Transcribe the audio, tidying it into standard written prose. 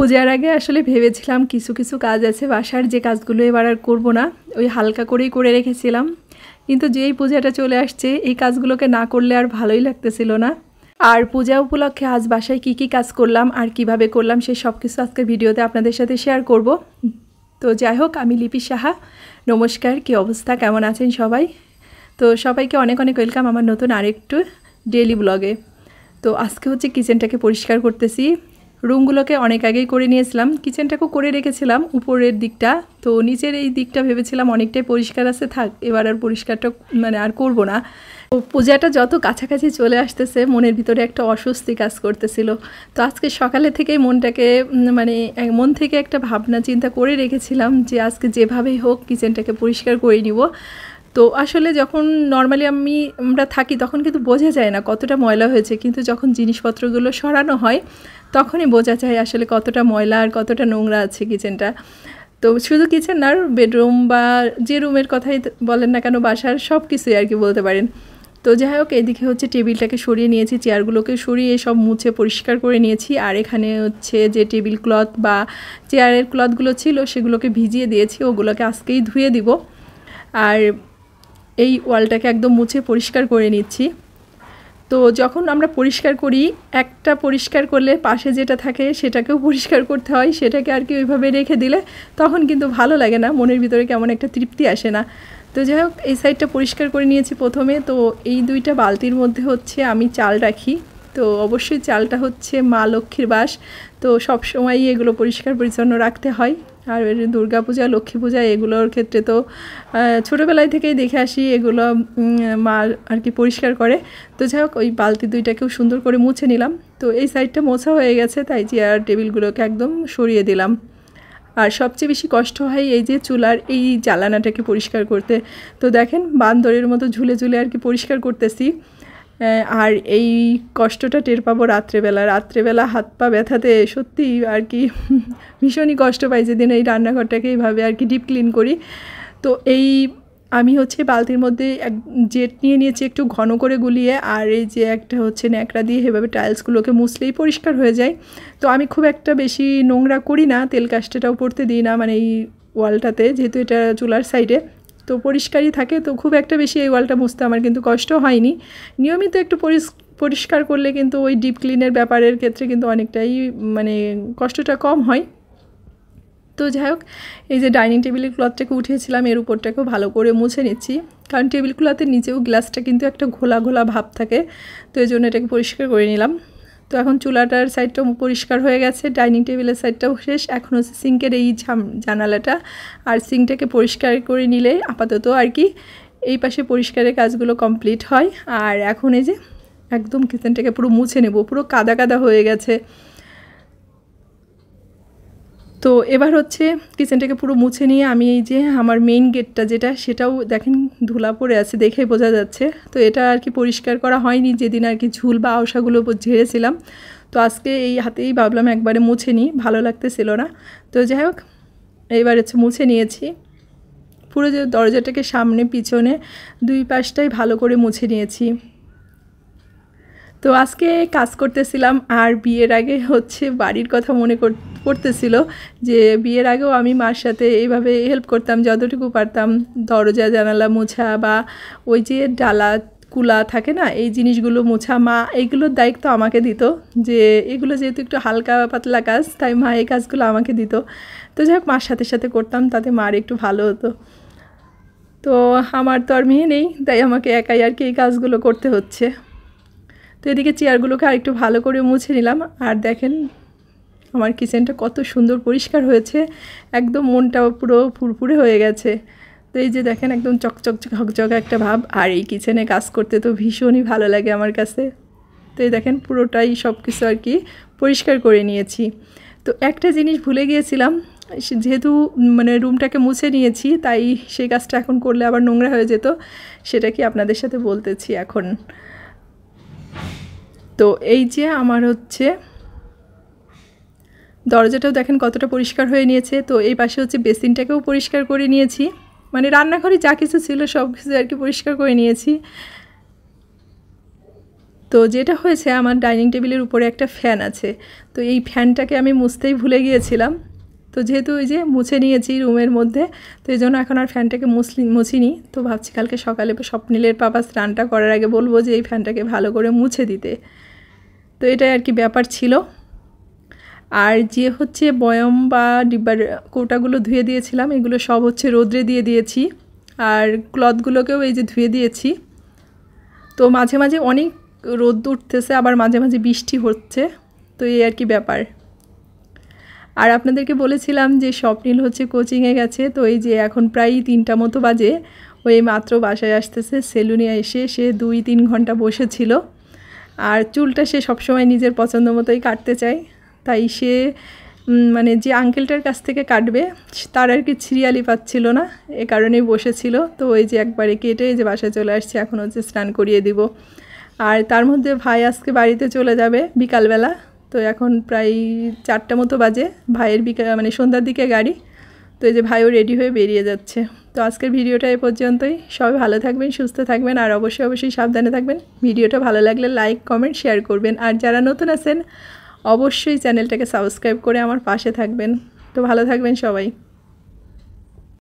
পূজার আগে আসলে ভেবেছিলাম কিছু কিছু কাজ আছে বাসার, যে কাজগুলো এবার আর করবো না, ওই হালকা করেই করে রেখেছিলাম। কিন্তু যেই পূজাটা চলে আসছে এই কাজগুলোকে না করলে আর ভালোই লাগতেছিল না। আর পূজা উপলক্ষে আজ বাসায় কি কি কাজ করলাম আর কিভাবে করলাম সেই সব কিছু আজকের ভিডিওতে আপনাদের সাথে শেয়ার করব। তো যাই হোক, আমি লিপি সাহা। নমস্কার, কি অবস্থা, কেমন আছেন সবাই? তো সবাইকে অনেক অনেক ওয়েলকাম আমার নতুন আরেকটু ডেইলি ব্লগে। তো আজকে হচ্ছে কিচেনটাকে পরিষ্কার করতেছি। রুমগুলোকে অনেক আগেই করে নিয়েছিলাম, কিচেনটাকেও করে রেখেছিলাম উপরের দিকটা। তো নিচের এই দিকটা ভেবেছিলাম অনেকটাই পরিষ্কার আছে, থাক এবার আর পরিষ্কারটা আর করব না। তো পূজাটা যত কাছাকাছি চলে আসতেছে মনের ভিতরে একটা অস্বস্তি কাজ করতেছিল। তো আজকে সকালে থেকেই মনটাকে মন থেকে একটা ভাবনা চিন্তা করে রেখেছিলাম যে আজকে যেভাবেই হোক কিচেনটাকে পরিষ্কার করে নিব। তো আসলে যখন নর্মালি আমরা থাকি তখন কিন্তু বোঝা যায় না কতটা ময়লা হয়েছে, কিন্তু যখন জিনিসপত্রগুলো সরানো হয় তখনই বোঝা যায় আসলে কতটা ময়লা আর কতটা নোংরা আছে কিচেনটা। তো শুধু কিচেন না, বেডরুম বা যে রুমের কথাই বলেন না কেন, বাসার সব কিছুই আর কি বলতে পারেন। তো যাই হোক, এইদিকে হচ্ছে টেবিলটাকে সরিয়ে নিয়েছি, চেয়ারগুলোকে সরিয়ে সব মুছে পরিষ্কার করে নিয়েছি। আর এখানে হচ্ছে যে টেবিল ক্লথ বা চেয়ারের ক্লথগুলো ছিল সেগুলোকে ভিজিয়ে দিয়েছি, ওগুলোকে আজকেই ধুয়ে দিব। আর এই ওয়ালটাকে একদম মুছে পরিষ্কার করে নিচ্ছি। তো যখন আমরা পরিষ্কার করি, একটা পরিষ্কার করলে পাশে যেটা থাকে সেটাকেও পরিষ্কার করতে হয়, সেটাকে আর কি ওইভাবে রেখে দিলে তখন কিন্তু ভালো লাগে না, মনের ভিতরে কেমন একটা তৃপ্তি আসে না। তো যাই হোক, এই সাইডটা পরিষ্কার করে নিয়েছি প্রথমে। তো এই দুইটা বালতির মধ্যে হচ্ছে আমি চাল রাখি। তো অবশ্যই চালটা হচ্ছে মা লক্ষ্মীর বাস, তো সব সময়ই এগুলো পরিষ্কার পরিচ্ছন্ন রাখতে হয়। আর দুর্গা পূজা, লক্ষ্মী পূজা এগুলোর ক্ষেত্রে তো ছোটোবেলায় থেকেই দেখে আসি এগুলো মা আর কি পরিষ্কার করে। তো যাই হোক, ওই বালতি দুইটাকেও সুন্দর করে মুছে নিলাম। তো এই সাইডটা মোছা হয়ে গেছে, তাই চেয়ার টেবিলগুলোকে একদম সরিয়ে দিলাম। আর সবচেয়ে বেশি কষ্ট হয় এই যে চুলার এই জ্বালানাটাকে পরিষ্কার করতে। তো দেখেন বান্দরের মতো ঝুলে ঝুলে আর কি পরিষ্কার করতেছি। আর এই কষ্টটা টের পাবো রাত্রেবেলা হাত পা ব্যথাতে সত্যি আর কি ভীষণই কষ্ট পাই যেদিন এই রান্নাঘরটাকে এইভাবে আর কি ডিপ ক্লিন করি। তো আমি হচ্ছে বালতির মধ্যে জেট নিয়ে নিয়েছি একটু ঘন করে গুলিয়ে, আর এই যে একটা হচ্ছে ন্যাকড়া দিয়ে এভাবে টাইলসগুলোকে মুছলেই পরিষ্কার হয়ে যায়। তো আমি খুব একটা বেশি নোংরা করি না, তেল কাস্টেটাও পড়তে দিই না এই ওয়ালটাতে, যেহেতু এটা চুলার সাইডে তো পরিষ্কারই থাকে। তো খুব একটা বেশি এই ওয়ালটা মুছতে আমার কিন্তু কষ্ট হয়নি। নিয়মিত একটু পরিষ্কার করলে কিন্তু ওই ডিপ ক্লিনের ব্যাপারের ক্ষেত্রে কিন্তু অনেকটাই কষ্টটা কম হয়। তো যাই হোক, এই যে ডাইনিং টেবিলের ক্লথটাকে উঠিয়েছিলাম এর উপরটাকেও ভালো করে মুছে নিচ্ছি, কারণ টেবিল ক্লথের নিচেও গ্লাসটা কিন্তু একটা ঘোলা ঘোলা ভাব থাকে। তো এই জন্য এটাকে পরিষ্কার করে নিলাম। তো এখন চুলাটার সাইডটাও পরিষ্কার হয়ে গেছে, ডাইনিং টেবিলের সাইডটাও শেষ। এখন হচ্ছে সিঙ্কের এই জানালাটা আর সিঙ্কটাকে পরিষ্কার করে নিলে আপাতত আর কি এই পাশে পরিষ্কারের কাজগুলো কমপ্লিট হয়। আর এখন এই যে একদম কিচেনটাকে পুরো মুছে নেব, পুরো কাদা কাদা হয়ে গেছে। তো এবার হচ্ছে কিচেনটাকে পুরো মুছে নিয়ে আমি এই যে আমার মেইন গেটটা সেটাও দেখেন ধুলা পড়ে আছে, দেখেই বোঝা যাচ্ছে। তো এটা আর কি পরিষ্কার করা হয়নি যেদিন আর কি ঝুল বা আওসাগুলো ঝেড়েছিলাম। তো আজকে এই হাতেই ভাবলাম একবারে মুছে নিই, ভালো লাগতেছিল না। তো যাই হোক, এইবার হচ্ছে মুছে নিয়েছি পুরো, যে দরজাটাকে সামনে পিছনে দুই পাশটাই ভালো করে মুছে নিয়েছি। তো আজকে কাজ করতেছিলাম আর বিয়ের আগে হচ্ছে বাড়ির কথা মনে পড়তেছিল যে বিয়ের আগেও আমি মার সাথে এইভাবে হেল্প করতাম যতটুকু পারতাম, দরজা জানালা মোছা বা ওই যে ডালা কুলা থাকে না এই জিনিসগুলো মোছা, মা এইগুলোর দায়িত্ব আমাকে দিত, যে এগুলো যেহেতু একটু হালকা পাতলা কাজ তাই মা এই কাজগুলো আমাকে দিত। তো যাই হোক, মার সাথে সাথে করতাম, তাতে মার একটু ভালো হতো। তো আমার তো আর মেয়ে নেই, তাই আমাকে একাই আর কি এই কাজগুলো করতে হচ্ছে। তো এদিকে চেয়ারগুলোকে আরেকটু ভালো করে মুছে নিলাম। আর দেখেন আমার কিচেনটা কত সুন্দর পরিষ্কার হয়েছে, একদম মনটাও পুরো ফুরফুরে হয়ে গেছে। তো এই যে দেখেন একদম চকচক ঝকঝকে একটা ভাব। আর এই কিচেনে কাজ করতে তো ভীষণই ভালো লাগে আমার কাছে। তো এই দেখেন পুরোটাই সব কিছু আর কি পরিষ্কার করে নিয়েছি। তো একটা জিনিস ভুলে গিয়েছিলাম, যেহেতু রুমটাকে মুছে নিয়েছি তাই সেই কাজটা এখন করলে আবার নোংরা হয়ে যেত, সেটা কি আপনাদের সাথে বলতেছি এখন। তো এই যে আমার হচ্ছে দরজাটাও দেখেন কতটা পরিষ্কার হয়ে নিয়েছে। তো এই পাশে হচ্ছে বেসিনটাকেও পরিষ্কার করে নিয়েছি, রান্নাঘরে যা কিছু ছিল সব কিছু আর কি পরিষ্কার করে নিয়েছি। তো যেটা হয়েছে, আমার ডাইনিং টেবিলের উপরে একটা ফ্যান আছে, তো এই ফ্যানটাকে আমি মুছতেই ভুলে গিয়েছিলাম। তো যেহেতু ওই যে মুছে নিয়েছি রুমের মধ্যে, তো এই জন্য এখন আর ফ্যানটাকে মুছিনি। তো ভাবছি কালকে সকালে স্বপ্নিলের পাপা স্নানটা করার আগে বলবো যে এই ফ্যানটাকে ভালো করে মুছে দিতে। তো এটাই আর কি ব্যাপার ছিল। আর যে হচ্ছে বয়ম বা ডিব্বার কৌটাগুলো ধুয়ে দিয়েছিলাম, এগুলো সব হচ্ছে রোদ্রে দিয়ে দিয়েছি। আর ক্লথগুলোকেও এই যে ধুয়ে দিয়েছি। তো মাঝে মাঝে অনেক রোদ উঠতেছে, আবার মাঝে মাঝে বৃষ্টি হচ্ছে, তো এই আর কি ব্যাপার। আর আপনাদেরকে বলেছিলাম যে স্বপ্নিল হচ্ছে কোচিংয়ে গেছে, তো এই যে এখন প্রায় 3টা মতো বাজে, ওই মাত্র বাসায় আসতেছে। সেলুনে এসে সে 2-3 ঘন্টা বসেছিল। আর চুলটা সে সবসময় নিজের পছন্দ মতোই কাটতে চায়, তাই সে মানে যে আঙ্কেলটার কাছ থেকে কাটবে তার আর কি সিরিয়ালি পাচ্ছিল না, এ কারণেই বসেছিল। তো ওই যে একবারে কেটে যে বাসায় চলে আসছে, এখন হচ্ছে স্নান করিয়ে দিব। আর তার মধ্যে ভাই আজকে বাড়িতে চলে যাবে বিকালবেলা, তো এখন প্রায় 4টা মতো বাজে, ভাইয়ের মানে সন্ধ্যার দিকে গাড়ি। তো এই যে ভাইও রেডি হয়ে বেরিয়ে যাচ্ছে। তো আজকের ভিডিওটা এ পর্যন্তই। সবাই ভালো থাকবেন, সুস্থ থাকবেন, আর অবশ্যই সাবধানে থাকবেন। ভিডিওটা ভালো লাগলে লাইক, কমেন্ট, শেয়ার করবেন। আর যারা নতুন আছেন অবশ্যই চ্যানেলটাকে সাবস্ক্রাইব করে আমার পাশে থাকবেন। তো ভালো থাকবেন সবাই।